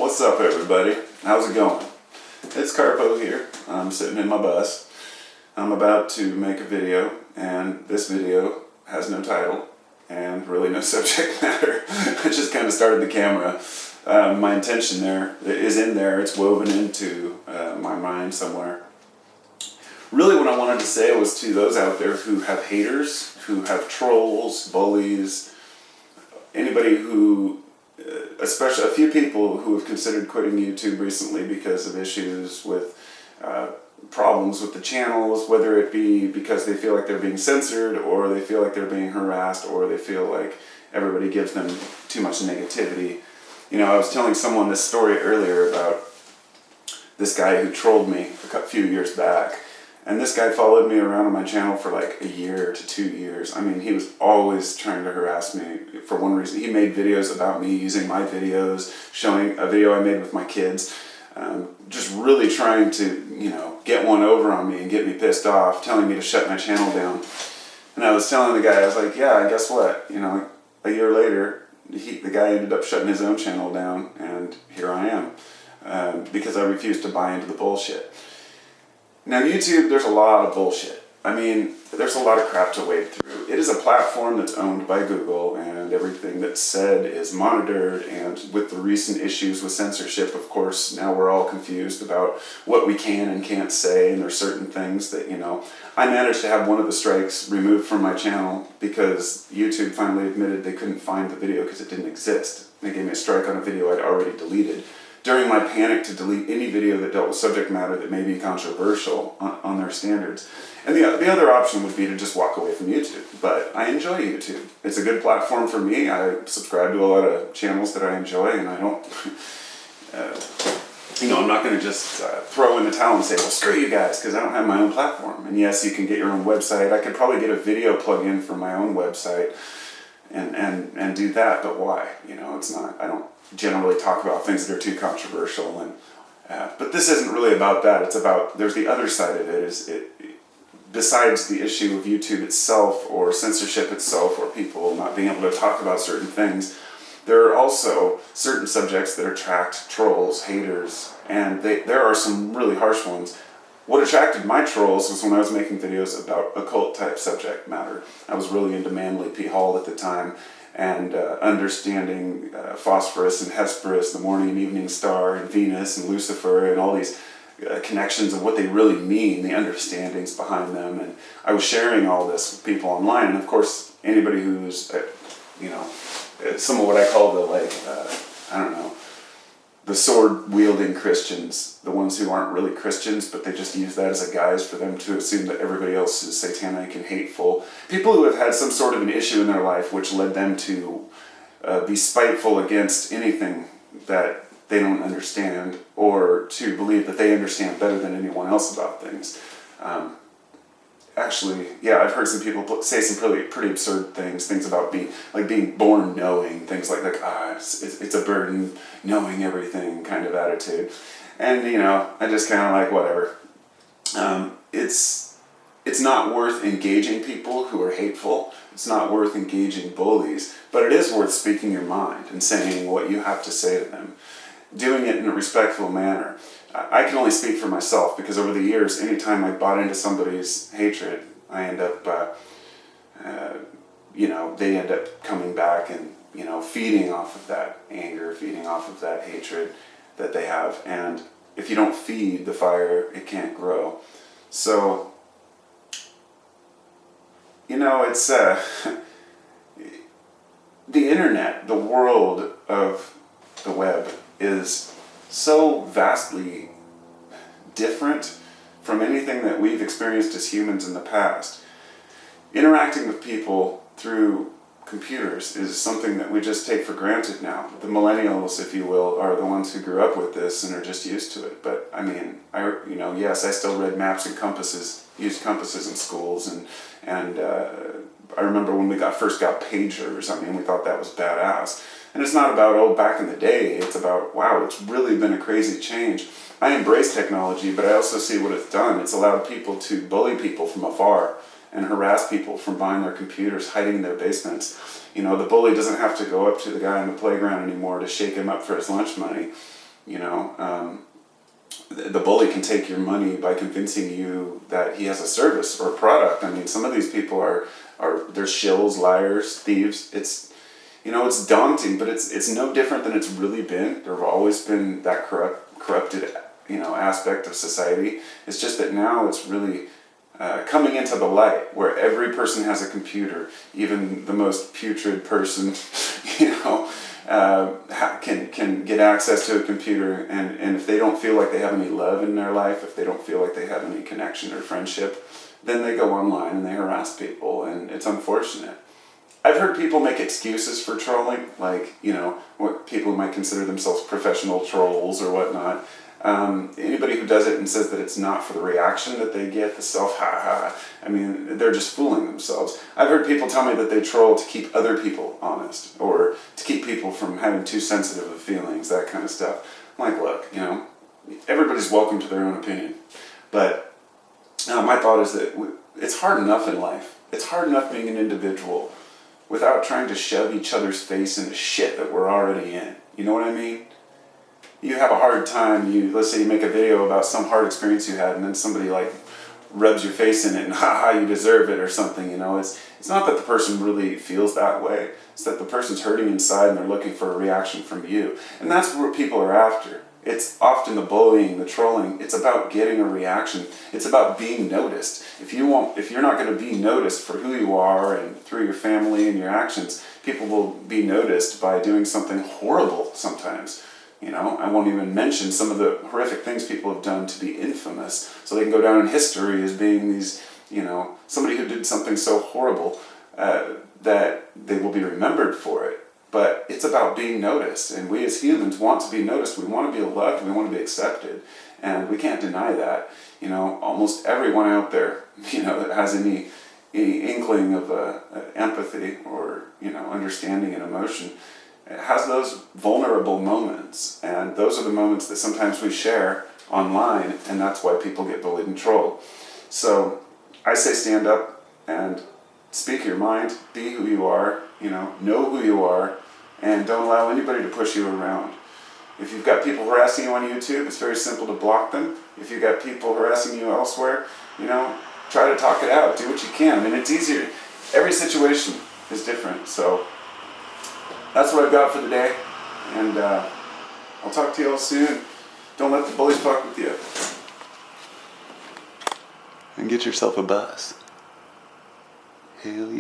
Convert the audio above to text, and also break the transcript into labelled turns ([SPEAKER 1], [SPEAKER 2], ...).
[SPEAKER 1] What's up, everybody? How's it going? It's Carpo here. I'm sitting in my bus. I'm about to make a video, and this video has no title and really no subject matter. I just kind of started the camera. My intention there is in there. It's woven into my mind somewhere. Really what I wanted to say was to those out there who have haters, who have trolls, bullies, anybody who, especially a few people who have considered quitting YouTube recently because of issues with problems with the channels, whether it be because they feel like they're being censored, or they feel like they're being harassed, or they feel like everybody gives them too much negativity. You know, I was telling someone this story earlier about this guy who trolled me a few years back. And this guy followed me around on my channel for like a year to 2 years. I mean, he was always trying to harass me for one reason. He made videos about me using my videos, showing a video I made with my kids, just really trying to, get one over on me and get me pissed off, telling me to shut my channel down. And I was telling the guy, I was like, yeah, guess what? A year later, the guy ended up shutting his own channel down, and here I am, because I refused to buy into the bullshit. Now, YouTube, there's a lot of bullshit. I mean, there's a lot of crap to wade through. It is a platform that's owned by Google, and everything that's said is monitored, and with the recent issues with censorship, of course, now we're all confused about what we can and can't say, and there's certain things that, I managed to have one of the strikes removed from my channel because YouTube finally admitted they couldn't find the video because it didn't exist. They gave me a strike on a video I'd already deleted. During my panic to delete any video that dealt with subject matter that may be controversial on their standards. And the other option would be to just walk away from YouTube. But I enjoy YouTube. It's a good platform for me. I subscribe to a lot of channels that I enjoy, and I don't, I'm not going to just throw in the towel and say, well, screw you guys, because I don't have my own platform. And yes, you can get your own website. I could probably get a video plug-in for my own website and do that, but why? It's not, I don't generally talk about things that are too controversial, and but this isn't really about that. It's about, there's the other side of it, besides the issue of YouTube itself or censorship itself or people not being able to talk about certain things, there are also certain subjects that attract trolls, haters, and there are some really harsh ones. What attracted my trolls was when I was making videos about occult type subject matter. I was really into Manly P. Hall at the time, and understanding phosphorus and Hesperus, the morning and evening star, and Venus and Lucifer, and all these connections of what they really mean, the understandings behind them. And I was sharing all this with people online, and of course anybody who's some of what I call the sword-wielding Christians, the ones who aren't really Christians, but they just use that as a guise for them to assume that everybody else is satanic and hateful. People who have had some sort of an issue in their life which led them to be spiteful against anything that they don't understand, or to believe that they understand better than anyone else about things. I've heard some people say some pretty absurd things about being born knowing, things like it's a burden knowing everything kind of attitude. And I just kind of like, whatever. It's not worth engaging people who are hateful. It's not worth engaging bullies, but it is worth speaking your mind and saying what you have to say to them. Doing it in a respectful manner. I can only speak for myself, because over the years, anytime I bought into somebody's hatred, I end up, they end up coming back and, feeding off of that anger, feeding off of that hatred that they have. And if you don't feed the fire, it can't grow. So, it's, the internet, the world of the web, is so vastly different from anything that we've experienced as humans in the past. Interacting with people through computers is something that we just take for granted now. The millennials, if you will, are the ones who grew up with this and are just used to it. But I mean, yes, I still read maps and compasses, used compasses in schools, and I remember when we first got pagers. I mean, we thought that was badass. And it's not about, back in the day. It's about, wow, it's really been a crazy change. I embrace technology, but I also see what it's done. It's allowed people to bully people from afar and harass people from buying their computers, hiding in their basements. The bully doesn't have to go up to the guy on the playground anymore to shake him up for his lunch money. You know, the bully can take your money by convincing you that he has a service or a product. I mean, some of these people are they're shills, liars, thieves. It's, you know, it's daunting, but it's no different than it's really been. There have always been that corrupted, you know, aspect of society. It's just that now it's really coming into the light, where every person has a computer, even the most putrid person, you know, can get access to a computer, and if they don't feel like they have any love in their life, if they don't feel like they have any connection or friendship, then they go online and they harass people, and it's unfortunate. I've heard people make excuses for trolling, like, you know, what people might consider themselves professional trolls or whatnot. Anybody who does it and says that it's not for the reaction that they get, the self ha-ha, I mean, they're just fooling themselves. I've heard people tell me that they troll to keep other people honest, or to keep people from having too sensitive of feelings, that kind of stuff. I'm like, look, you know, everybody's welcome to their own opinion. But my thought is that it's hard enough in life. It's hard enough being an individual without trying to shove each other's face into shit that we're already in. You know what I mean? You have a hard time, let's say you make a video about some hard experience you had, and then somebody like rubs your face in it and haha, you deserve it or something, you know. It's not that the person really feels that way. It's that the person's hurting inside and they're looking for a reaction from you. And that's what people are after. It's often the bullying, the trolling. It's about getting a reaction. It's about being noticed. If you're not going to be noticed for who you are and through your family and your actions, people will be noticed by doing something horrible sometimes. You know, I won't even mention some of the horrific things people have done to be infamous, so they can go down in history as being these, you know, somebody who did something so horrible that they will be remembered for it. But it's about being noticed, and we as humans want to be noticed. We want to be loved, we want to be accepted, and we can't deny that. You know, almost everyone out there, you know, that has any inkling of empathy or, you know, understanding and emotion, it has those vulnerable moments, and those are the moments that sometimes we share online, and that's why people get bullied and trolled. So I say stand up and speak your mind, be who you are, you know who you are, and don't allow anybody to push you around. If you've got people harassing you on YouTube, it's very simple to block them. If you've got people harassing you elsewhere, you know, try to talk it out, do what you can. I mean, it's easier. Every situation is different, so that's what I've got for the day, and I'll talk to you all soon. Don't let the bullies fuck with you. And get yourself a bus. Hell yeah.